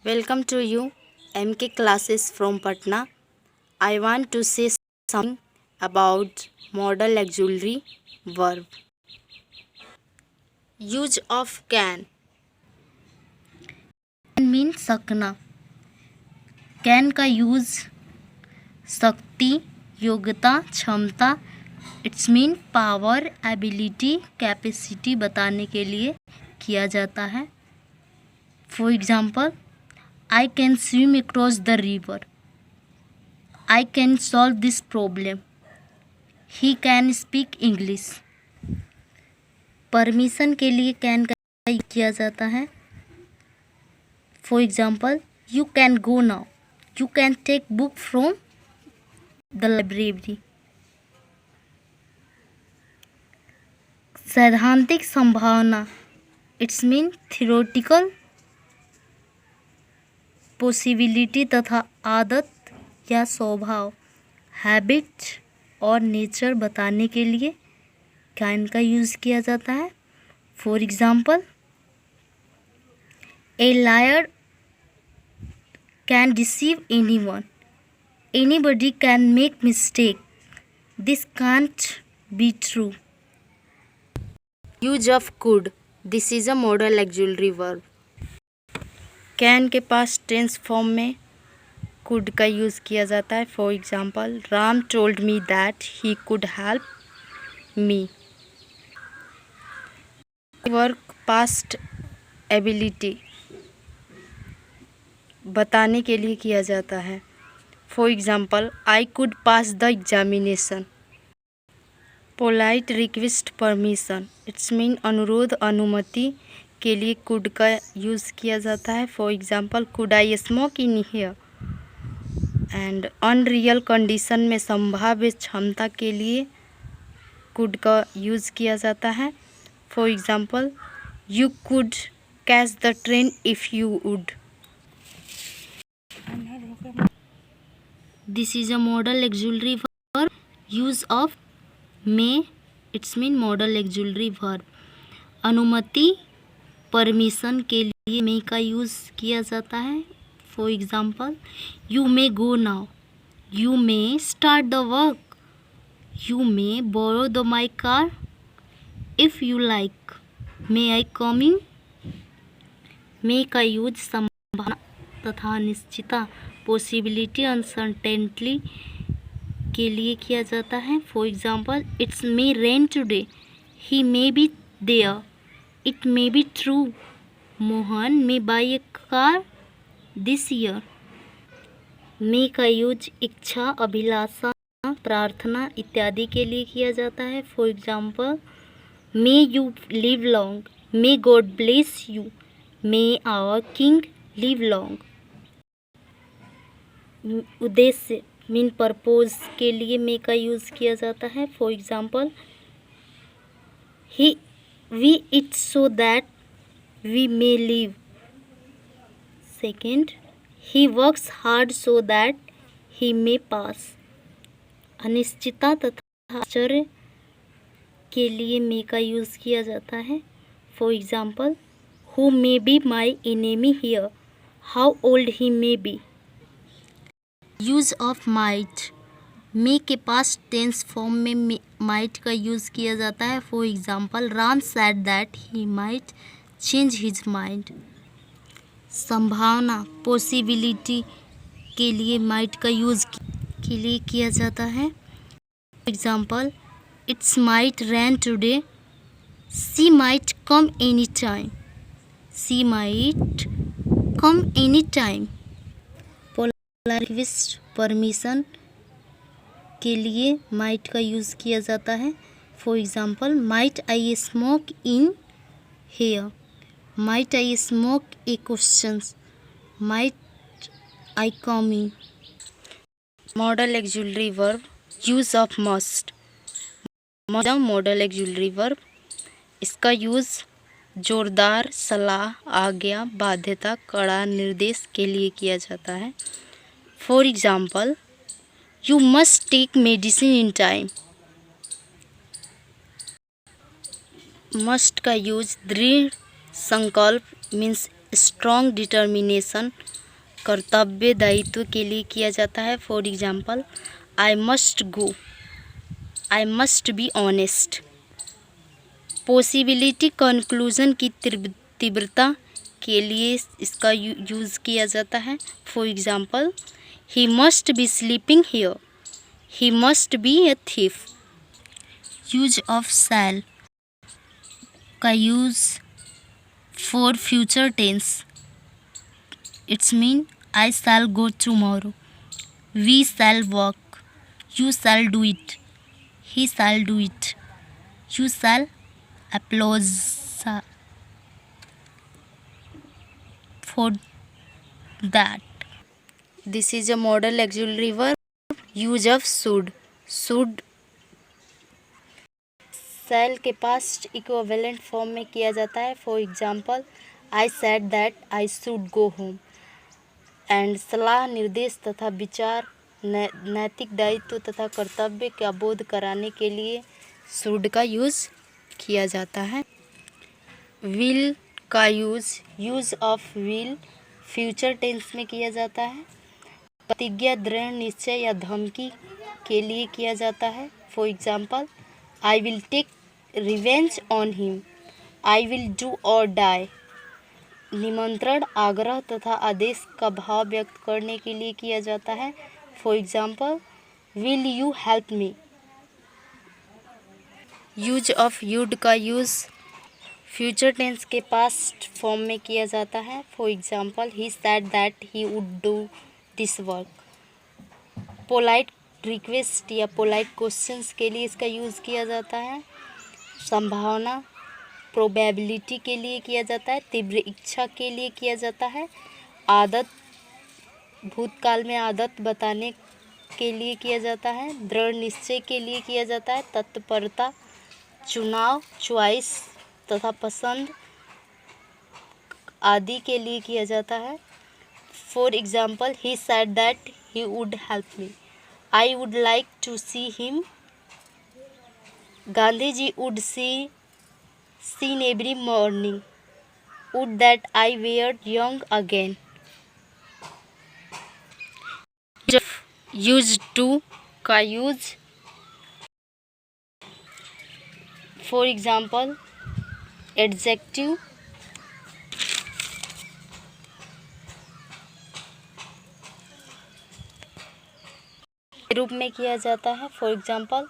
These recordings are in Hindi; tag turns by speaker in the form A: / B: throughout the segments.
A: Welcome to you, MK classes from Patna. I want to say something about modal auxiliary verb. Use of can.
B: Can mean सकना। कैन का यूज शक्ति, योग्यता, क्षमता, it's mean power, ability, capacity बताने के लिए किया जाता है। For example, I can swim across the river, I can solve this problem, he can speak English. Permission के लिए कैन का यूज किया जाता है। For example, you can go now. You can take book from the library. सैद्धांतिक संभावना, इट्स मीन थियोरेटिकल पॉसिबिलिटी तथा आदत या स्वभाव, हैबिट और नेचर बताने के लिए कैन का यूज़ किया जाता है। For example, A lawyer can deceive anyone. Anybody can make mistake. This can't be true.
A: Use of could. This is a modal auxiliary verb. Can के पास टेंस फॉर्म में could का यूज़ किया जाता है। For example, Ram told me that he could help me. Work past ability बताने के लिए किया जाता है। For example, I could pass the examination. Polite request permission, it's mean अनुरोध अनुमति के लिए कुड का यूज़ किया जाता है। For example, could I smoke in here. And unreal condition में संभाव्य क्षमता के लिए कुड का यूज़ किया जाता है। For example, you could catch the train if you would.
B: This is a modal auxiliary verb. Use of may, it's mean modal auxiliary verb. अनुमति, परमिशन के लिए may का यूज़ किया जाता है। For example, you may go now, you may start the work, you may borrow the my car if you like, may I coming. May का यूज संभावना तथा अनिश्चितता, पॉसिबिलिटी, अनसर्टेनिटी के लिए किया जाता है। For example, it's may rain today, he may be there, it may be true, Mohan may buy a car this year. May का यूज इच्छा, अभिलाषा, प्रार्थना इत्यादि के लिए किया जाता है। For example, may you live long, may God bless you, may our king live long. उद्देश्य मीन पर्पोज के लिए मे का यूज़ किया जाता है। For example, we eat so that we may live. Second, he works hard so that he may pass. अनिश्चितता तथा आश्चर्य के लिए मे का यूज़ किया जाता है। For example, who may be my enemy here, how old he may be. Use of might, may के पास टेंस फॉर्म में माइट का यूज़ किया जाता है। For example, Ram said that he might change his mind. संभावना, पॉसिबिलिटी के लिए माइट का यूज़ के लिए किया जाता है। For example, it's might rain today, she might come any time, she might come any time. Request permission के लिए माइट का यूज़ किया जाता है। For example, might I smoke in here, might I smoke a questions, might I come in.
A: Modal auxiliary verb, use of must. Modal auxiliary verb, इसका यूज़ जोरदार, सलाह, आज्ञा, बाध्यता, कड़ा निर्देश के लिए किया जाता है। For example, you must take medicine in time. Must का यूज दृढ़ संकल्प मीन्स स्ट्रॉन्ग डिटर्मिनेशन कर्तव्य दायित्व के लिए किया जाता है। For example, I must go, I must be honest. Possibility conclusion की तीव्रता के लिए इसका यूज़ किया जाता है। For example, he must be sleeping here, he must be a thief.
B: Use of shall का use for future tense, it's mean I shall go tomorrow, we shall walk, you shall do it, he shall do it, you shall applause for that.
A: This is a modal auxiliary verb. Use of should. Should shall के पास्ट इक्विवेलेंट फॉर्म में किया जाता है। For example, I said that I should go home. And सलाह, निर्देश तथा विचार, नैतिक दायित्व तथा कर्तव्य का बोध कराने के लिए शुड का यूज़ किया जाता है। विल का use of will future tense में किया जाता है। प्रतिज्ञा, दृढ़ निश्चय या धमकी के लिए किया जाता है। For example, I will take revenge on him, I will do or die. निमंत्रण, आग्रह तथा आदेश का भाव व्यक्त करने के लिए किया जाता है। For example, will you help me. Use of would का यूज़ फ्यूचर टेंस के पास्ट फॉर्म में किया जाता है। For example, he said that he would do this work. Polite request या पोलाइट क्वेश्चंस के लिए इसका यूज़ किया जाता है। संभावना, प्रोबेबिलिटी के लिए किया जाता है। तीव्र इच्छा के लिए किया जाता है। आदत, भूतकाल में आदत बताने के लिए किया जाता है। दृढ़ निश्चय के लिए किया जाता है। तत्परता, चुनाव, चॉइस तथा पसंद आदि के लिए किया जाता है। For example, he said that he would help me, I would like to see him. Gandhi ji would seen every morning, would that I were young again. Use to का यूज फॉर एग्जाम्पल, एडजेक्टिव, रूप में किया जाता है। For example,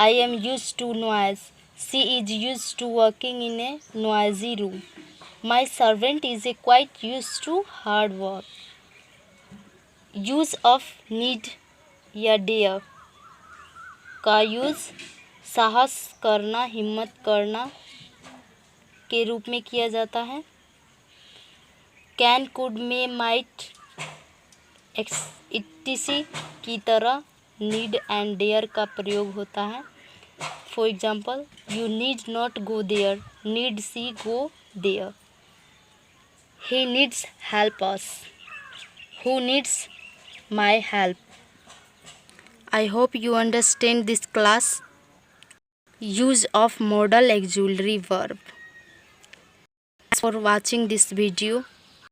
A: I am use to noise, she is use to working in a noisy room, my servant is a quite use to hard work. Use of need या डेयर का यूज साहस करना, हिम्मत करना के रूप में किया जाता है। Can, could, may, might, etc की तरह नीड एंड डेयर का प्रयोग होता है। For example, you need not go there, need she go there. He needs help us, who needs my help. I hope you understand this class. Use of modal auxiliary verb. Thanks for watching this video.